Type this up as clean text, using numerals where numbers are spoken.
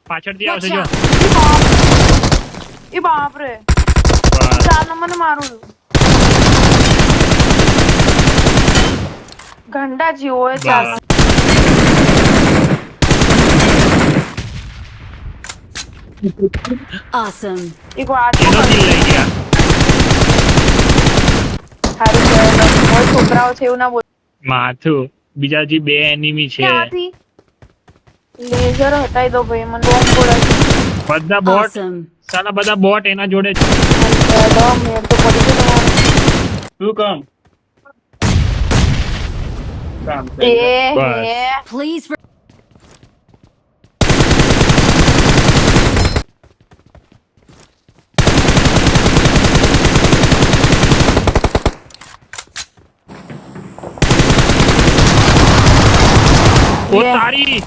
પાછળથી આવશે જો એ બાપ રે બસ. 4 નંબરને મારું છું ઘંટા જેવો હોય 4 બસ. Awesome. એક વાત એનો કિલ લઈ ગયા સારું કહેવાય કોઈ છોકરાઓ છે એવું ના બોલ માથું બીજા હજી 2 એનિમી છે ક્યાંથી લેઝર હટાઈ દો ભાઈ મને બોમ્બ બોલે બધા બોટ Awesome. સાલા બધા બોટ એના જોડે છે મેળ તો પડી ગયો તમારો શું કામ એ બસ. હે Please. O Yeah. તારી